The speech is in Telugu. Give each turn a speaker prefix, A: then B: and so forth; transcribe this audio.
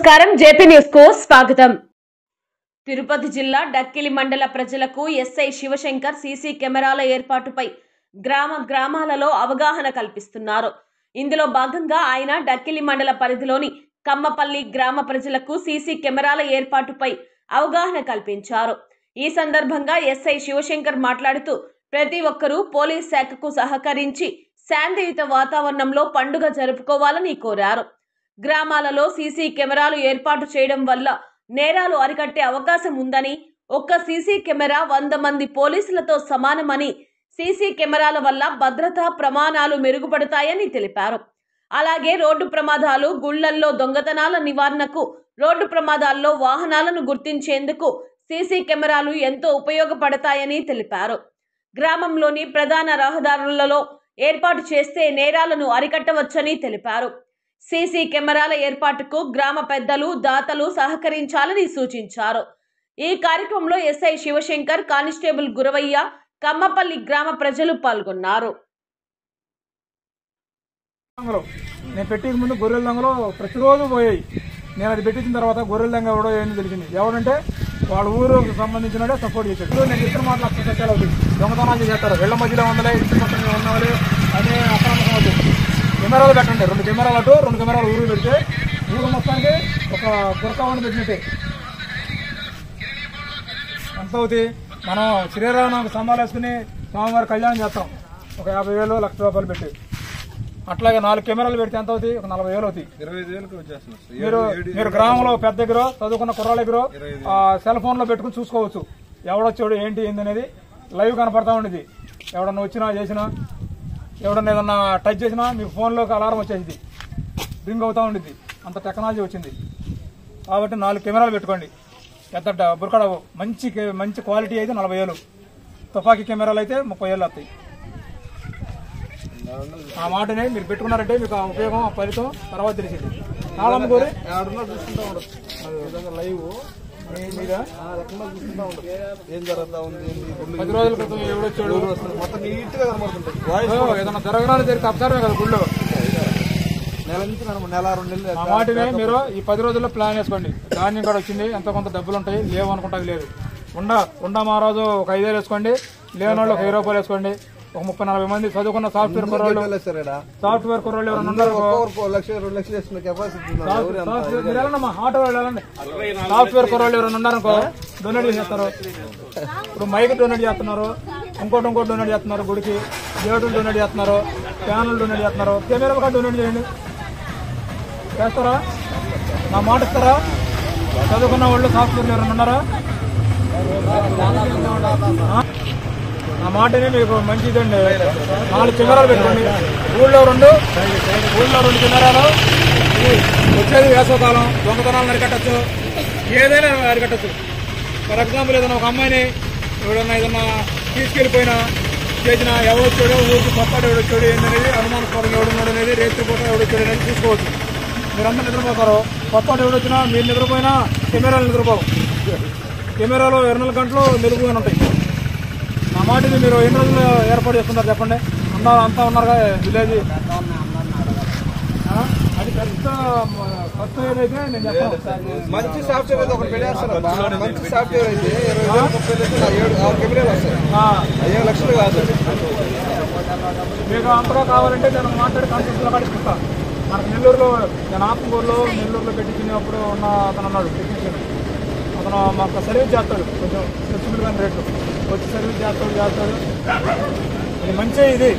A: నమస్కారం జేపీ న్యూస్ కు స్వాగతం। తిరుపతి జిల్లా డక్కిలి మండల ప్రజలకు ఎస్ఐ శివశంకర్ సీసీ కెమెరాల ఏర్పాటుపై గ్రామాలలో అవగాహన కల్పిస్తున్నారు। ఇందులో భాగంగా ఆయన డక్కిలి మండల పరిధిలోని కమ్మపల్లి గ్రామ ప్రజలకు సీసీ కెమెరాల ఏర్పాటుపై అవగాహన కల్పించారు। ఈ సందర్భంగా ఎస్ఐ శివశంకర్ మాట్లాడుతూ ప్రతి ఒక్కరూ పోలీస్ శాఖకు సహకరించి శాంతియుత వాతావరణంలో పండుగ జరుపుకోవాలని కోరారు। గ్రామాలలో సీసీ కెమెరాలు ఏర్పాటు చేయడం వల్ల నేరాలు అరికట్టే అవకాశం ఉందని, ఒక్క సీసీ కెమెరా 100 మంది పోలీసులతో సమానమని, సీసీ కెమెరాల వల్ల భద్రతా ప్రమాణాలు మెరుగుపడతాయని తెలిపారు। అలాగే రోడ్డు ప్రమాదాలు, గుళ్లల్లో దొంగతనాల నివారణకు, రోడ్డు ప్రమాదాల్లో వాహనాలను గుర్తించేందుకు సీసీ కెమెరాలు ఎంతో ఉపయోగపడతాయని తెలిపారు। గ్రామంలోని ప్రధాన రహదారులలో ఏర్పాటు చేస్తే నేరాలను అరికట్టవచ్చని తెలిపారు। సీసీ కెమెరాల ఏర్పాటుకు గ్రామ పెద్దలు, దాతలు సహకరించాలని సూచించారు। ఈ కార్యక్రమంలో ఎస్ఐ శివశంకర్, కానిస్టేబుల్ గురవయ్య, కమ్మపల్లి గ్రామ ప్రజలు పాల్గొన్నారు।
B: నేను పెట్టే ముందు గొర్రెల దంగలో ప్రతిరోజు పోయాయి। నేను అది పెట్టించిన తర్వాత గొర్రెల దంగ ఎవడో ఏంటి తెలిసింది। ఎవడంటే వాళ్ళ ఊరుకు సంబంధించిన సపోర్ట్ చేశాడు। నేను ఇద్దరు మాటలు అక్కడ సత్యాలు అవుతుంది, దొంగతనాలు చేస్తారు, ఇళ్ల మధ్యలో ఉండాలి, ఇంటి పక్కన ఉన్నవాళ్ళు అనే అక్రమం అవుతుంది। కెమెరాలు పెట్టండి, 2 కెమెరాలు అటు 2 కెమెరాలు ఊరు పెడితే ఊరు మొత్తానికి ఒక గురకావని పెట్టినట్టే ఎంత అవుతుంది। మనం శ్రీరామనవమికి సంబాలు వేసుకుని స్వామివారి కళ్యాణం చేస్తాం, ఒక 50,000 1,00,000 రూపాయలు పెట్టి। అట్లాగే 4 కెమెరాలు పెడితే ఎంత అవుతుంది, ఒక 40,000 అవుతాయి।
C: 25,000 వచ్చేస్తుంది।
B: మీరు గ్రామంలో పెద్ద దగ్గర చదువుకున్న కుర్రాళ్ళ దగ్గర సెల్ ఫోన్ లో పెట్టుకుని చూసుకోవచ్చు, ఎవడొచ్చాడు ఏంటి ఏందనేది లైవ్ కనపడతా ఉండేది। ఎవడన్నా వచ్చినా చేసినా, ఎవడన్నా ఏదన్నా టచ్ చేసినా మీకు ఫోన్లోకి అలారం వచ్చేది, రింగ్ అవుతా ఉండేది, అంత టెక్నాలజీ వచ్చింది। కాబట్టి 4 కెమెరాలు పెట్టుకోండి, పెద్ద బురకడవు, మంచి క్వాలిటీ అయితే 40,000, తుపాకీ కెమెరాలు అయితే 30,000 వస్తాయి। ఆ మాటనే మీరు పెట్టుకున్నారంటే మీకు ఆ ఉపయోగం, ఆ ఫలితం తర్వాత తెలిసింది। కాలం కోరి లైవ్ మీద 10 రోజుల క్రితం ఎవడొచ్చాడు
C: మొత్తం నీట్ గా కనబడుతుంది।
B: ఏదైనా జరగడానికి జరిగితే అబ్జర్వే కదా గుళ్ళో,
C: నెల నుంచి నెల 2 నెలలు
B: ఆ మాటనే మీరు ఈ 10 రోజుల్లో ప్లాన్ వేసుకోండి। ధాన్యం కూడా వచ్చింది, ఎంతో కొంత డబ్బులు ఉంటాయి, లేవు అనుకుంటాకి లేదు। ఉండ మా రోజు ఒక 5,000 వేసుకోండి, లేని వాళ్ళు ఒక 1000 రూపాయలు వేసుకోండి। ఒక 30-40 మంది చదువుకున్న సాఫ్ట్వేర్ కుర్రోళ్ళు ఎవరైనా ఉన్నారు, ఆటో వెళ్ళాలండి, సాఫ్ట్వేర్ కుర్రోళ్ళు ఎవరైనా ఉన్నారనుకో డొనేట్ చేస్తారు। ఇప్పుడు మైక్ డొనేట్ చేస్తున్నారు, ఇంకోటి డొనేట్ చేస్తున్నారు, గుడికి దేవుడులు డొనేట్ చేస్తున్నారు, ఫ్యాన్లు డొనేట్ చేస్తున్నారు, కెమెరా కూడా డొనేట్ చేయండి। చేస్తారా? నా మాట ఇస్తారా? చదువుకున్న వాళ్ళు సాఫ్ట్వేర్ ఎవరైనా ఉన్నారా? ఆ మాటనే మీకు మంచిదండి। 4 కెమెరాలు పెట్టుకోండి, ఊళ్ళో 2 కెమెరాలు। వచ్చేది వేసవకాలం, దొంగతనాలను అరికట్టచ్చు, ఏదైనా అరికట్టచ్చు। ఫర్ ఎగ్జాంపుల్ ఏదైనా ఒక అమ్మాయిని ఏదైనా తీసుకెళ్లిపోయినా చేసిన ఎవడొచ్చాడో, ఊరికి కొత్తడు ఎవడొచ్చాడు ఏంటనేది, అనుమానస్పదంగా ఎవడున్నాడు అనేది, రేత్రిపూట ఎవడొచ్చాడు అనేది చూసుకోవచ్చు। మీరందరూ నిద్రపోతారు, కొత్తడు ఎవడొచ్చినా మీరు నిద్రపోయినా కెమెరాలు నిద్రపోవు, కెమెరాలో 24 గంటలు మెరుగుగానే ఉంటాయి। ఆ మాటని మీరు ఎన్ని రోజులు ఏర్పాటు చేస్తున్నారు చెప్పండి? అంతా ఉన్నారుగా విలేజ్, అది పెద్ద ఖర్చు ఏదైతే నేను చెప్తాను।
C: మంచి సాఫ్ట్వేర్ అయితే ఒకటి పెట్టేస్తారు, మంచి సాఫ్ట్వేర్ అయితే 20-30 కెమెరాలు వస్తాయి, 5 లక్షలు కాదు।
B: మీకు అంతగా కావాలంటే నేను మాట్లాడి కాన్సెప్ట్లో కట్టిస్తాను। మనకు నెల్లూరులో, నేను ఆత్మకూరులో పెట్టించినప్పుడు ఉన్న అతను అన్నాడు టెక్నీషియన్, అతను మాకు సర్వీస్ చేస్తాడు, కొంచెం ఫ్లెక్సిబుల్గా రేట్లు వచ్చి సర్వీస్ చేస్తాడు। ఇది మంచి ఇది